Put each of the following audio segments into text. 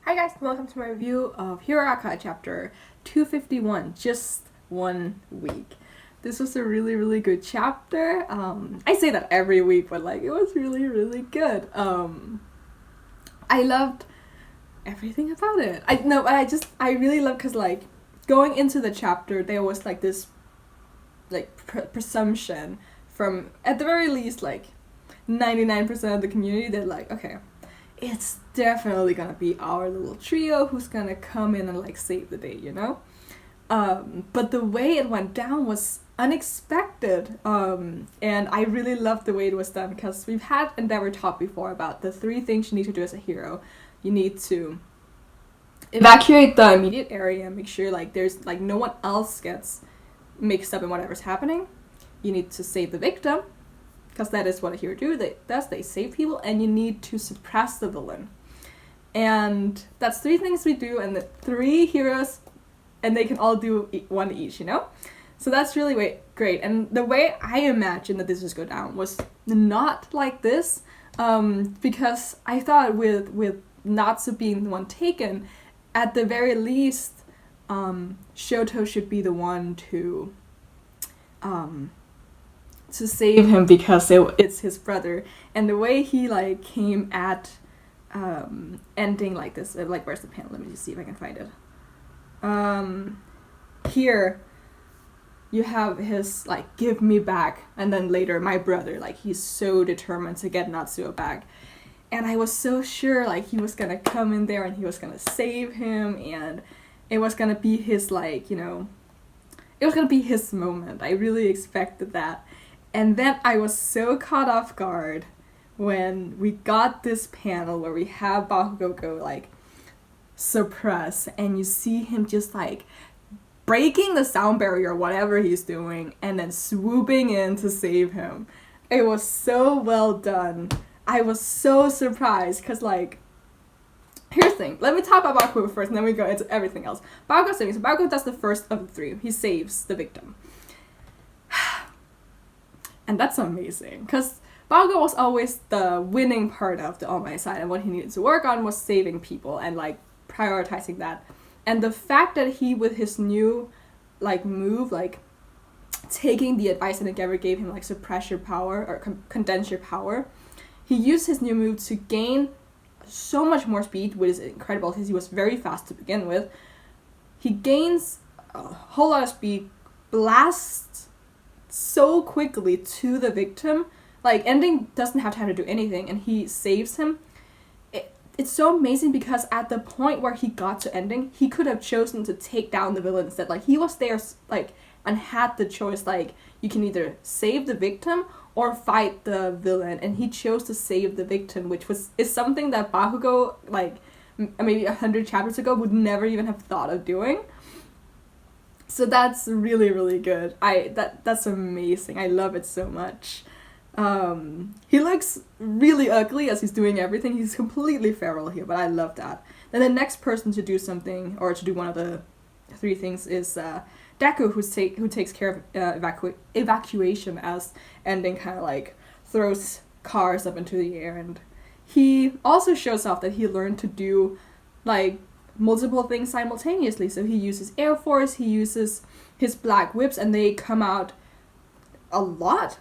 Hi guys, welcome to my review of HeroAca chapter 251, just 1 week. This was a really good chapter. I say that every week, but it was really good. I loved everything about it. I really loved because going into the chapter, there was this presumption from at the very least 99% of the community that okay, it's definitely gonna be our little trio who's gonna come in and save the day, but the way it went down was unexpected, and I really loved the way it was done because we've had Endeavor talk before about the 3 things you need to do as a hero. You need to evacuate the immediate area, make sure there's no one else gets mixed up in whatever's happening. You need to save the victim, because that is what a hero does. They save people, and you need to suppress the villain. And that's 3 things we do, and the 3 heroes, and they can all do one each, So that's really great. And the way I imagined that this was go down was not like this, because I thought with Natsu being the one taken, at the very least, Shoto should be the one to save him because it's his brother. And the way he came at ending like this, where's the panel? Let me just see if I can find it. Here you have his give me back, and then later my brother, he's so determined to get Natsuo back. And I was so sure he was gonna come in there and he was gonna save him, and it was gonna be his it was gonna be his moment. I really expected that. And then I was so caught off guard when we got this panel where we have Bakugo go suppress, and you see him just breaking the sound barrier or whatever he's doing and then swooping in to save him. It was so well done. I was so surprised because here's the thing. Let me talk about Bakugo first and then we go into everything else. Bakugo saving. So Bakugo does the first of the 3. He saves the victim. And that's amazing, because Bakugo was always the winning part of the All Might side, and what he needed to work on was saving people and prioritizing that. And the fact that he, with his new move, taking the advice that Endeavor gave him, suppress your power or condense your power, he used his new move to gain so much more speed, which is incredible because he was very fast to begin with. He gains a whole lot of speed, blasts so quickly to the victim. Ending doesn't have time to do anything, and he saves him. It's so amazing because at the point where he got to Ending, he could have chosen to take down the villain instead. He was there and had the choice, you can either save the victim or fight the villain, and he chose to save the victim, which is something that Bakugo maybe 100 chapters ago would never even have thought of doing. So that's really good. That's amazing. I love it so much. He looks really ugly as he's doing everything. He's completely feral here, but I love that. Then the next person to do something, or to do one of the 3 things, is Deku, who takes care of evacuation as Ending kind of throws cars up into the air. And he also shows off that he learned to do multiple things simultaneously. So he uses Air Force, he uses his black whips, and they come out a lot.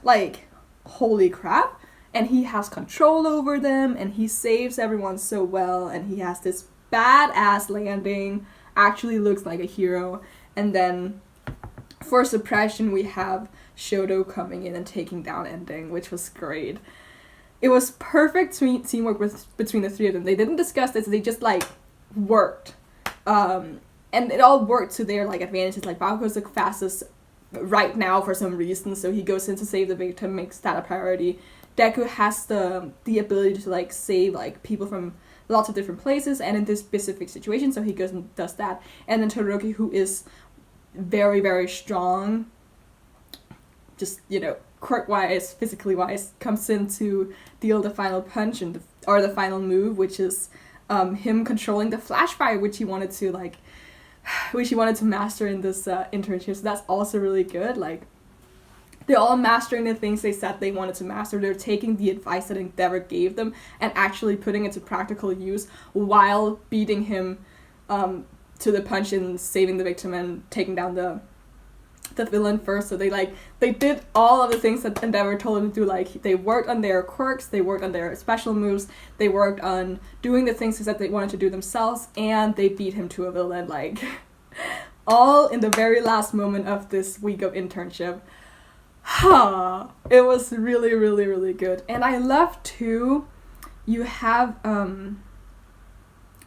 Holy crap. And he has control over them, and he saves everyone so well, and he has this badass landing, actually looks like a hero. And then for suppression, we have Shoto coming in and taking down Ending, which was great. It was perfect teamwork between the 3 of them. They didn't discuss this, they just worked. And it all worked to their advantages. Bakugo's the fastest right now for some reason, so he goes in to save the victim, makes that a priority. Deku has the ability to save people from lots of different places and in this specific situation, so he goes and does that. And then Todoroki, who is very strong, just quirk wise, physically wise, comes in to deal the final punch or the final move, which is him controlling the flash fire, which he wanted to master in this internship. So that's also really good. they're all mastering the things they said they wanted to master. They're taking the advice that Endeavor gave them and actually putting it to practical use while beating him to the punch and saving the victim and taking down the villain first. So they did all of the things that Endeavor told them to do. Like, they worked on their quirks, they worked on their special moves, they worked on doing the things that they wanted to do themselves, and they beat him to a villain, like, all in the very last moment of this week of internship. It was really, really, really good. And I love too, you have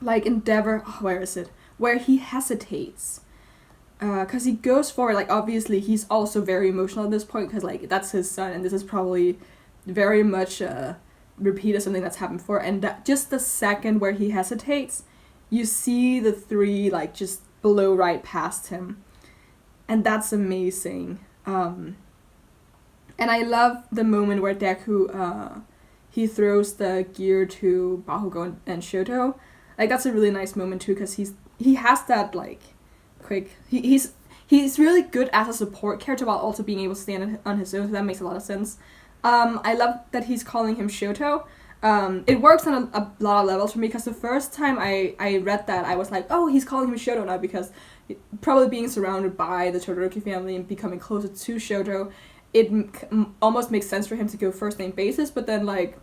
like Endeavor, where is it, where he hesitates, because he goes forward. Like, obviously he's also very emotional at this point, because like that's his son, and this is probably very much a repeat of something that's happened before. And that, just the second where he hesitates, you see the three like just blow right past him, and that's amazing. And I love the moment where Deku he throws the gear to Bakugo and Shoto. Like, that's a really nice moment too, because he has that like quick, he's really good as a support character while also being able to stand on his own, so that makes a lot of sense. I love that he's calling him Shoto. It works on a lot of levels for me, because the first time I read that, I was like, oh, he's calling him Shoto now, because probably being surrounded by the Todoroki family and becoming closer to Shoto, it almost makes sense for him to go first name basis. But then like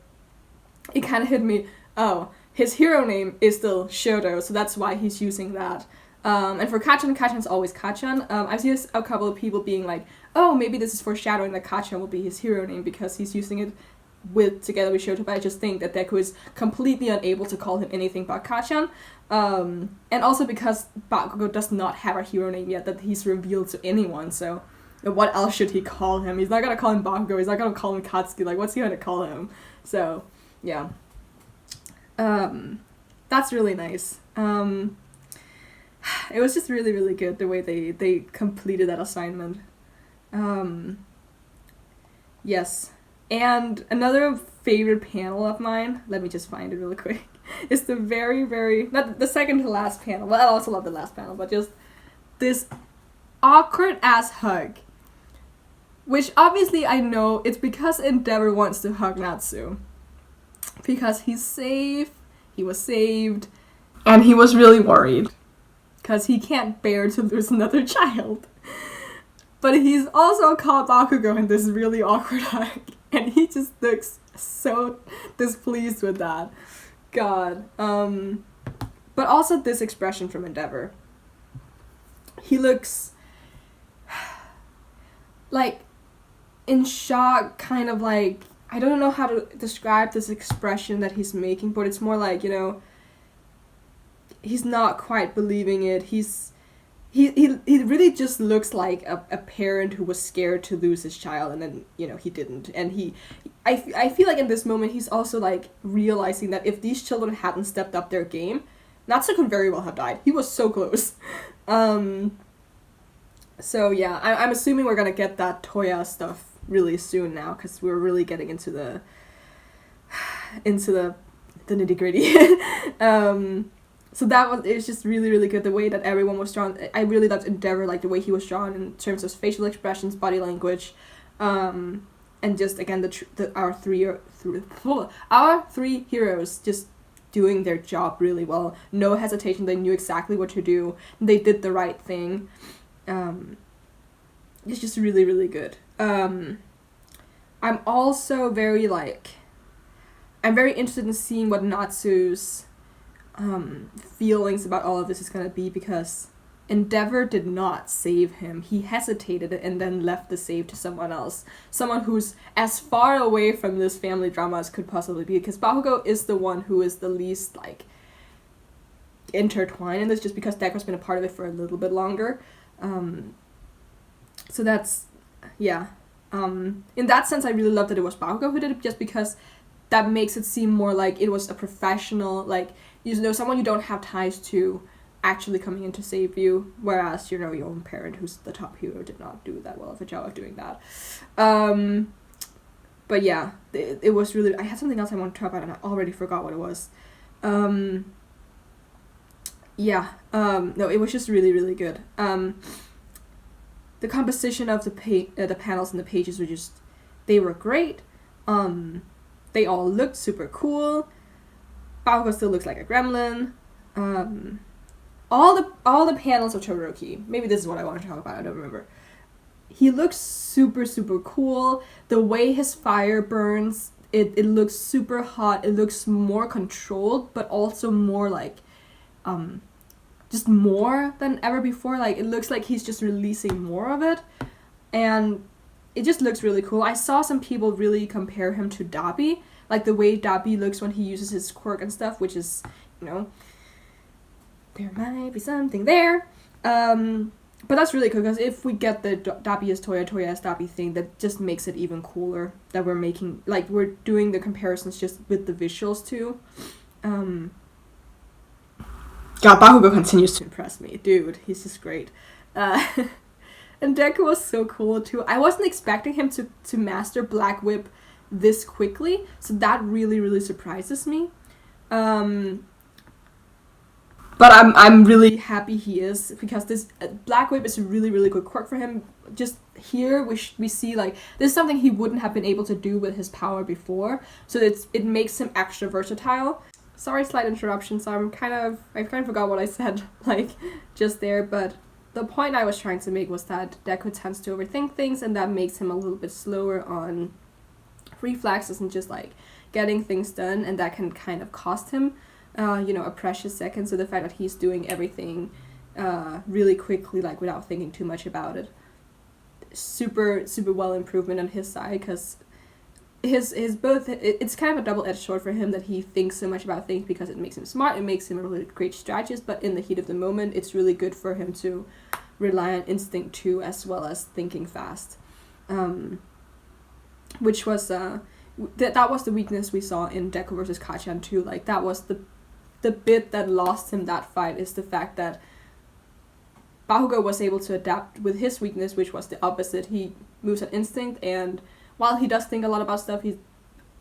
it kind of hit me, oh, his hero name is still Shoto, so that's why he's using that. And for Kachan's always Kachan. I've seen a couple of people being like, oh, maybe this is foreshadowing that Kachan will be his hero name because he's using it together with Shoto, but I just think that Deku is completely unable to call him anything but Kachan. And also because Bakugo does not have a hero name yet that he's revealed to anyone, so what else should he call him? He's not gonna call him Bakugo, he's not gonna call him Katsuki, like, what's he gonna call him? So, yeah. That's really nice. It was just really, really good the way they completed that assignment. Yes. And another favorite panel of mine, let me just find it really quick, is the very, very, not the second to last panel, well, I also love the last panel, but just this awkward ass hug. Which obviously I know it's because Endeavor wants to hug Natsu. Because he's safe, he was saved, and he was really worried. Because he can't bear to lose another child. But he's also caught Bakugo in this really awkward hug. And he just looks so displeased with that. God. But also this expression from Endeavor. He looks like in shock, kind of like, I don't know how to describe this expression that he's making, but it's more like, you know, he's not quite believing it. He really just looks like a parent who was scared to lose his child, and then, you know, he didn't. And I feel like in this moment he's also like realizing that if these children hadn't stepped up their game, Natsu could very well have died. He was so close. So yeah, I'm assuming we're gonna get that Toya stuff really soon now, because we're really getting into the nitty-gritty. So it was just really, really good, the way that everyone was drawn. I really loved Endeavor, like the way he was drawn in terms of facial expressions, body language, and just again our three heroes just doing their job really well. No hesitation, they knew exactly what to do. They did the right thing. It's just really, really good. I'm also very interested in seeing what Natsu's feelings about all of this is gonna be, because Endeavor did not save him. He hesitated and then left the save to someone else. Someone who's as far away from this family drama as could possibly be, because Bakugo is the one who is the least, like, intertwined in this, just because Deku's been a part of it for a little bit longer. So that's, yeah. In that sense, I really love that it was Bakugo who did it, just because that makes it seem more like it was a professional, like, you know, someone you don't have ties to actually coming in to save you, whereas, you know, your own parent, who's the top hero, did not do that well of a job of doing that. But yeah, it was really, I had something else I wanted to talk about and I already forgot what it was. No, it was just really, really good. the composition of the panels and the pages were just, they were great. They all looked super cool. Bakugo still looks like a gremlin. All the panels of Todoroki, maybe this is what I want to talk about, I don't remember. He looks super, super cool. The way his fire burns, it looks super hot. It looks more controlled, but also more like, just more than ever before. Like, it looks like he's just releasing more of it. And it just looks really cool. I saw some people really compare him to Dabi. Like, the way Dabi looks when he uses his quirk and stuff, which is, you know, there might be something there. But that's really cool, because if we get the Dabi as Toya, Toya as Dabi thing, that just makes it even cooler that we're making, like, we're doing the comparisons just with the visuals too. God, Bakugo continues to impress me. Dude, he's just great. And Deku was so cool too. I wasn't expecting him to master Black Whip this quickly, so that really, really surprises me. But I'm really happy he is, because this Black Whip is a really, really good quirk for him. Just here we see, like, this is something he wouldn't have been able to do with his power before, so it makes him extra versatile. Sorry, slight interruption, so I kind of forgot what I said, like, just there, but the point I was trying to make was that Deku tends to overthink things, and that makes him a little bit slower on reflexes and just, like, getting things done, and that can kind of cost him a precious second. So the fact that he's doing everything really quickly, like, without thinking too much about it, super, super well improvement on his side, because it's kind of a double-edged sword for him that he thinks so much about things, because it makes him smart, it makes him a really great strategist, but in the heat of the moment, it's really good for him to rely on instinct too, as well as thinking fast. Which was, that was the weakness we saw in Deku versus Kachan too. Like, that was the bit that lost him that fight, is the fact that Bakugo was able to adapt with his weakness, which was the opposite. He moves on instinct, and while he does think a lot about stuff, he's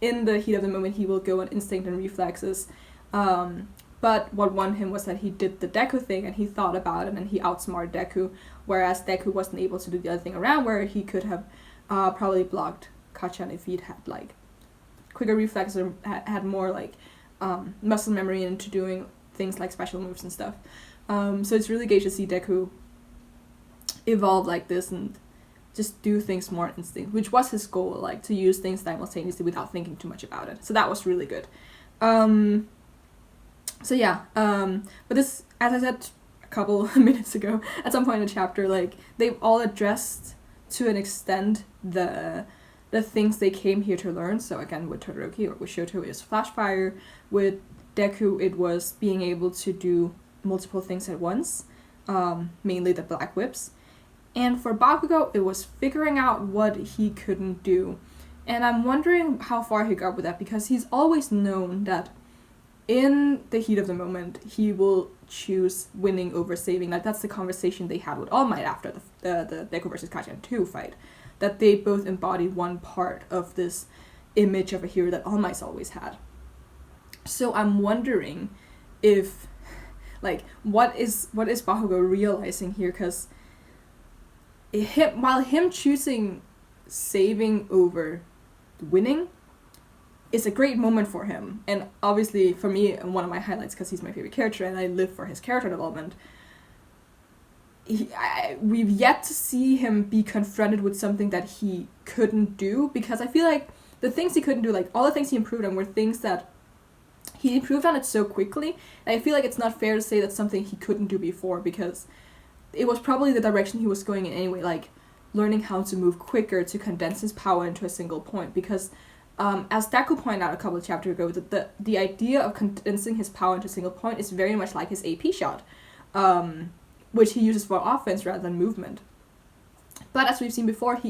in the heat of the moment, he will go on instinct and reflexes. But what won him was that he did the Deku thing, and he thought about it, and he outsmarted Deku, whereas Deku wasn't able to do the other thing around, where he could have probably blocked Kachan if he'd had, like, quicker reflexes, or had more, like, muscle memory into doing things like special moves and stuff. So it's really great to see Deku evolve like this and just do things more instinct, which was his goal, like, to use things simultaneously without thinking too much about it. So that was really good. So yeah, but this, as I said a couple minutes ago, at some point in the chapter, like, they've all addressed to an extent the things they came here to learn. So again, with Todoroki or with Shoto, it was Flash Fire. With Deku, it was being able to do multiple things at once, mainly the Black Whips. And for Bakugo, it was figuring out what he couldn't do. And I'm wondering how far he got with that, because he's always known that in the heat of the moment, he will choose winning over saving. Like, that's the conversation they had with All Might after the Deku versus Kachan 2 fight, that they both embody one part of this image of a hero that All Might's always had. So I'm wondering if, like, what is Bakugo realizing here? Because while him choosing saving over winning is a great moment for him, and obviously for me one of my highlights, because he's my favorite character and I live for his character development, we've yet to see him be confronted with something that he couldn't do, because I feel like the things he couldn't do, like, all the things he improved on, were things that he improved on it so quickly, and I feel like it's not fair to say that's something he couldn't do before, because it was probably the direction he was going in anyway, like learning how to move quicker to condense his power into a single point, because as Deku pointed out a couple of chapters ago, the idea of condensing his power into a single point is very much like his AP shot, which he uses for offense rather than movement. But as we've seen before,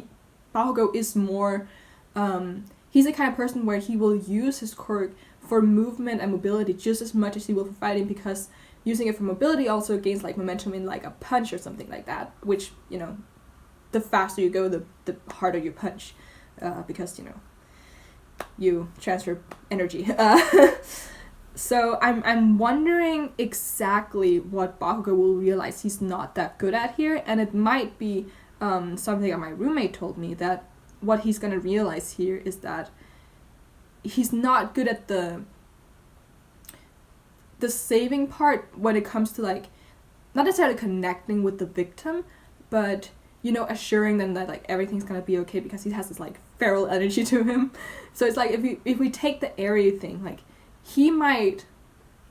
Bakugo is more, he's the kind of person where he will use his quirk for movement and mobility just as much as he will for fighting, because using it for mobility also gains, like, momentum in, like, a punch or something like that, which, you know, the faster you go, the harder you punch, because, you know, you transfer energy. So I'm wondering exactly what Bakugo will realize he's not that good at here, and it might be something that my roommate told me, that what he's gonna realize here is that he's not good at the saving part when it comes to like not necessarily connecting with the victim, but you know, assuring them that like everything's gonna be okay, because he has this like feral energy to him. So it's like if we take the Eri thing, like he might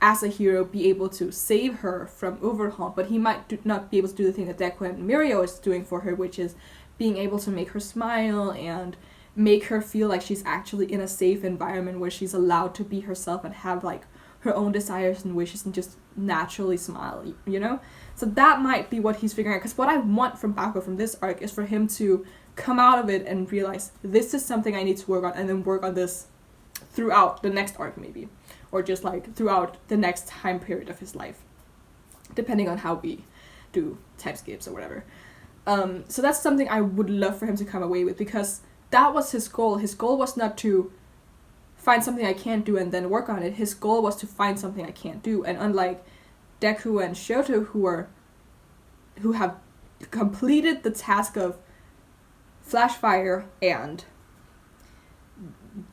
as a hero be able to save her from overhaul, but he might not be able to do the thing that Deku and Mirio is doing for her, which is being able to make her smile and make her feel like she's actually in a safe environment where she's allowed to be herself and have like her own desires and wishes and just naturally smile, you know? So that might be what he's figuring out, because what I want from Bakugo from this arc is for him to come out of it and realize this is something I need to work on, and then work on this throughout the next arc maybe, or just like throughout the next time period of his life, depending on how we do type skips or whatever. So that's something I would love for him to come away with, because that was his goal. His goal was not to find something I can't do and then work on it. His goal was to find something I can't do. And unlike Deku and Shoto, who have completed the task of flash fire and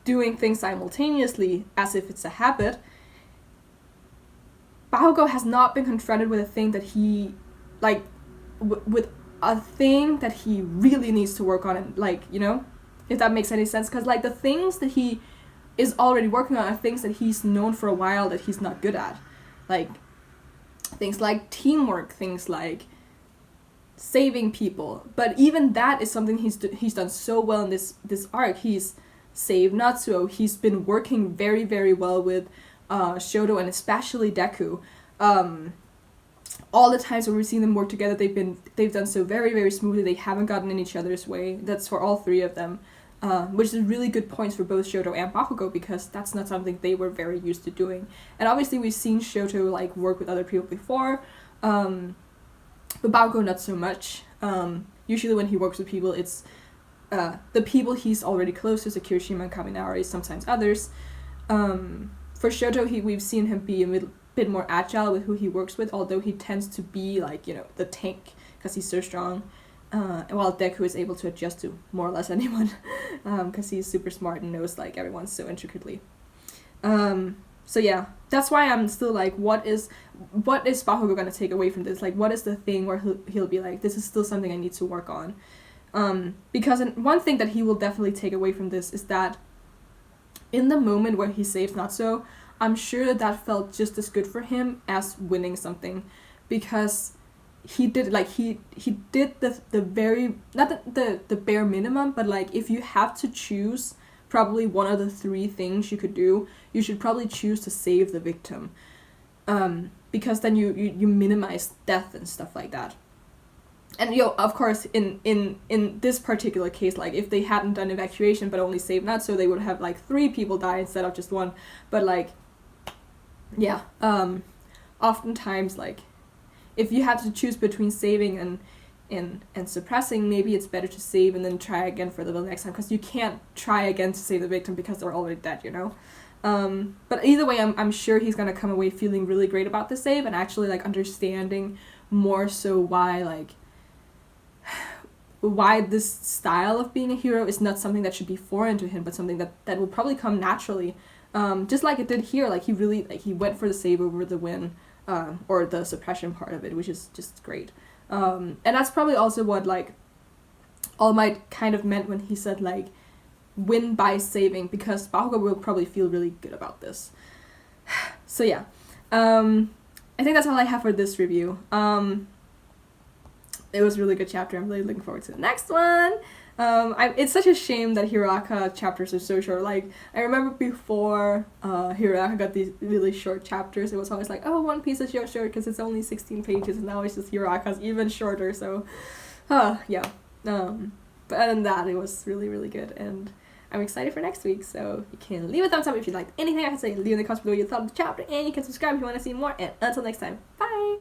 doing things simultaneously as if it's a habit, Bakugo has not been confronted with a thing that he, like, with a thing that he really needs to work on, and like, you know, if that makes any sense, because like the things that he is already working on are things that he's known for a while that he's not good at, like things like teamwork, things like saving people. But even that is something he's done so well in this arc. He's saved Natsuo. He's been working very, very well with Shoto and especially Deku. All the times when we've seen them work together, they've done so very, very smoothly. They haven't gotten in each other's way. That's for all three of them, which is really good points for both Shoto and Bakugo, because that's not something they were very used to doing. And obviously we've seen Shoto like work with other people before, but Bakugo not so much. Usually when he works with people, it's the people he's already close to, so Kirishima and Kaminari, sometimes others. For Shoto, we've seen him be a bit more agile with who he works with, although he tends to be like, you know, the tank because he's so strong, while Deku is able to adjust to more or less anyone because he's super smart and knows like everyone so intricately. So yeah, that's why I'm still like, what is Bakugo gonna take away from this? Like, what is the thing where he'll be like, this is still something I need to work on? Because one thing that he will definitely take away from this is that in the moment where he saves Natsuo, I'm sure that felt just as good for him as winning something, because he did the very, not the bare minimum, but like if you have to choose probably one of the three things you could do, you should probably choose to save the victim, because then you minimize death and stuff like that. And of course, in this particular case, like if they hadn't done evacuation but only saved Natsuo, they would have like 3 people die instead of just 1. But like, yeah, oftentimes like if you had to choose between saving and suppressing, maybe it's better to save and then try again for the next time, because you can't try again to save the victim because they're already dead, you know. But either way, I'm sure he's gonna come away feeling really great about the save and actually like understanding more so why this style of being a hero is not something that should be foreign to him, but something that will probably come naturally, just like it did here. Like he went for the save over the win, or the suppression part of it, which is just great. And that's probably also what like All Might kind of meant when he said like win by saving, because Bakugo will probably feel really good about this. So yeah, I think that's all I have for this review. It was a really good chapter. I'm really looking forward to the next one. It's such a shame that HeroAca chapters are so short. Like, I remember before HeroAca got these really short chapters, it was always like, oh, One Piece is short because it's only 16 pages, and now it's just HeroAca's even shorter, so, yeah. But other than that, it was really, really good, and I'm excited for next week, so you can leave a thumbs up if you liked anything I had to say, leave in the comments below your thought of the chapter, and you can subscribe if you want to see more, and until next time, bye!